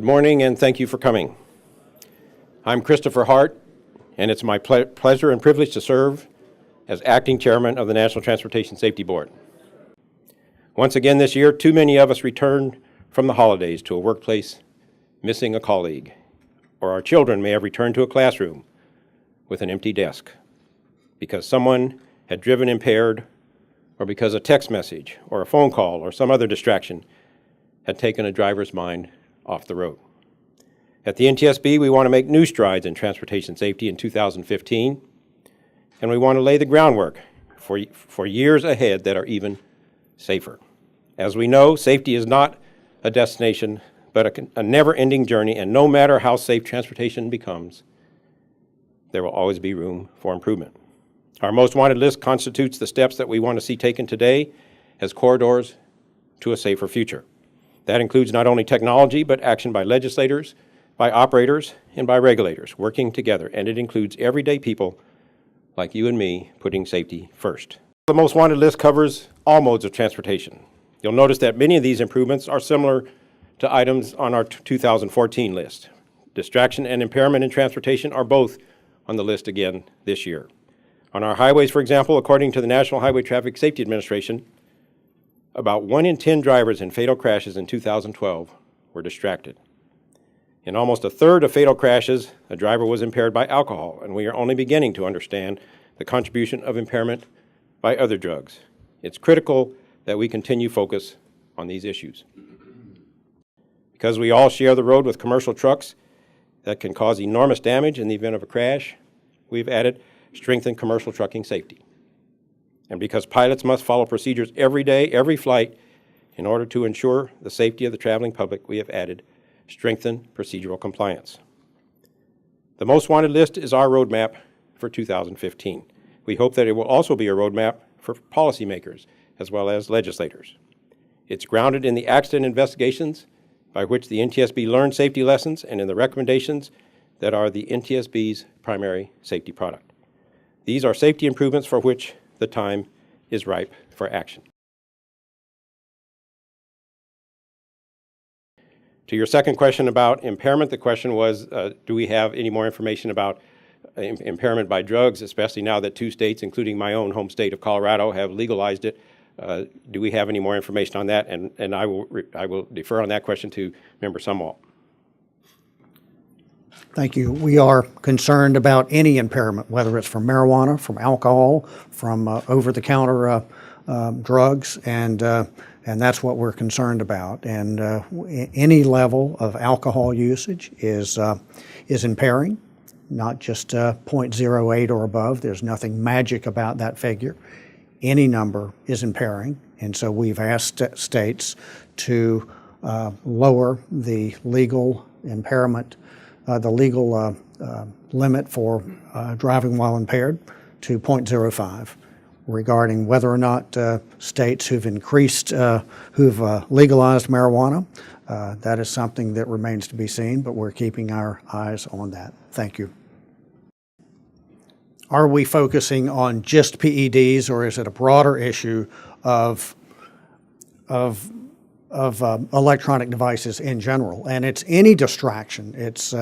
Good morning, and thank you for coming. I'm Christopher Hart, and it's my pleasure and privilege to serve as acting chairman of the National Transportation Safety Board. Once again this year, too many of us returned from the holidays to a workplace missing a colleague, or our children may have returned to a classroom with an empty desk because someone had driven impaired, or because a text message or a phone call or some other distraction had taken a driver's mind off the road. At the NTSB, we want to make new strides in transportation safety in 2015, and we want to lay the groundwork for years ahead that are even safer. As we know, safety is not a destination, but a never-ending journey, and no matter how safe transportation becomes, there will always be room for improvement. Our most wanted list constitutes the steps that we want to see taken today as corridors to a safer future. That includes not only technology, but action by legislators, by operators, and by regulators working together, and it includes everyday people like you and me putting safety first. The most wanted list covers all modes of transportation. You'll notice that many of these improvements are similar to items on our 2014 list. Distraction and impairment in transportation are both on the list again this year. On our highways, for example, according to the National Highway Traffic Safety Administration, about 1 in 10 drivers in fatal crashes in 2012 were distracted. In almost a third of fatal crashes, a driver was impaired by alcohol, and we are only beginning to understand the contribution of impairment by other drugs. It's critical that we continue focus on these issues. Because we all share the road with commercial trucks that can cause enormous damage in the event of a crash, we've added strengthened commercial trucking safety. And because pilots must follow procedures every day, every flight, in order to ensure the safety of the traveling public, we have added strengthened procedural compliance. The most wanted list is our roadmap for 2015. We hope that it will also be a roadmap for policymakers as well as legislators. It's grounded in the accident investigations by which the NTSB learned safety lessons and in the recommendations that are the NTSB's primary safety product. These are safety improvements for which the time is ripe for action. To your second question about impairment, the question was, do we have any more information about impairment by drugs, especially now that 2 states, including my own home state of Colorado, have legalized it? Do we have any more information on that? And I will defer on that question to Member Mwl. Thank you. We are concerned about any impairment, whether it's from marijuana, from alcohol, from over-the-counter drugs, and that's what we're concerned about. And any level of alcohol usage is impairing, not just 0.08 or above. There's nothing magic about that figure. Any number is impairing, and so we've asked states to lower the legal impairment, the legal limit for driving while impaired to 0.05. Regarding whether or not states who've legalized marijuana, that is something that remains to be seen, but we're keeping our eyes on that. Thank you. Are we focusing on just PEDs, or is it a broader issue of electronic devices in general? And it's any distraction. It's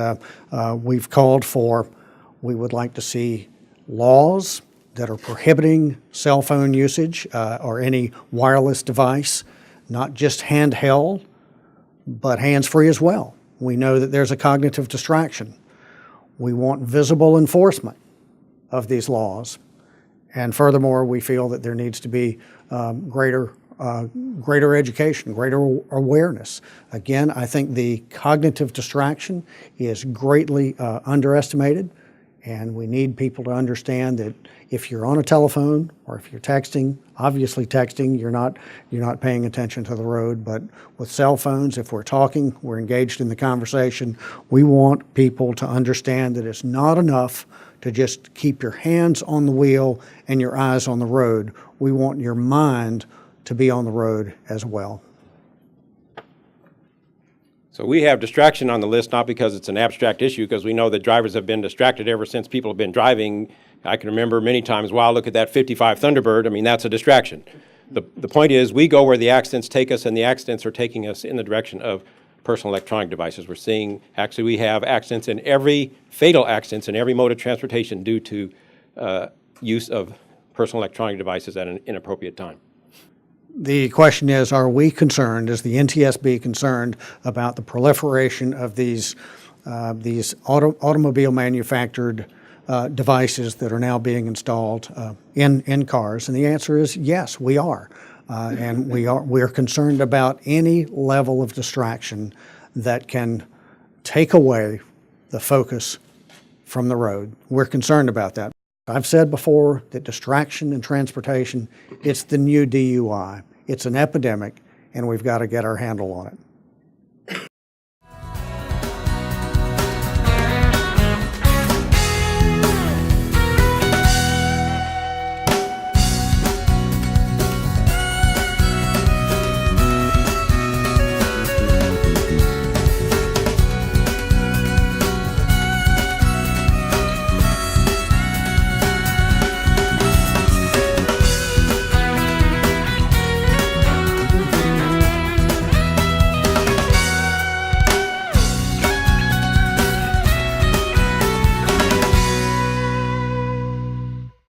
we've called for, we would like to see laws that are prohibiting cell phone usage or any wireless device, not just handheld, but hands-free as well. We know that there's a cognitive distraction. We want visible enforcement of these laws. And furthermore, we feel that there needs to be greater education, greater awareness. Again, I think the cognitive distraction is greatly underestimated, and we need people to understand that if you're on a telephone or if you're texting, obviously texting, you're not paying attention to the road, but with cell phones, if we're talking, we're engaged in the conversation, we want people to understand that it's not enough to just keep your hands on the wheel and your eyes on the road. We want your mind to be on the road as well. So we have distraction on the list, not because it's an abstract issue, because we know that drivers have been distracted ever since people have been driving. I can remember many times, wow, look at that 55 Thunderbird. I mean, that's a distraction. The point is, we go where the accidents take us, and the accidents are taking us in the direction of personal electronic devices. We're seeing, actually, we have fatal accidents in every mode of transportation due to use of personal electronic devices at an inappropriate time. The question is, are we concerned, is the NTSB concerned about the proliferation of these automobile manufactured devices that are now being installed in cars? And the answer is yes, we are. And we're concerned about any level of distraction that can take away the focus from the road. We're concerned about that. I've said before that distraction in transportation, it's the new DUI. It's an epidemic, and we've got to get our handle on it.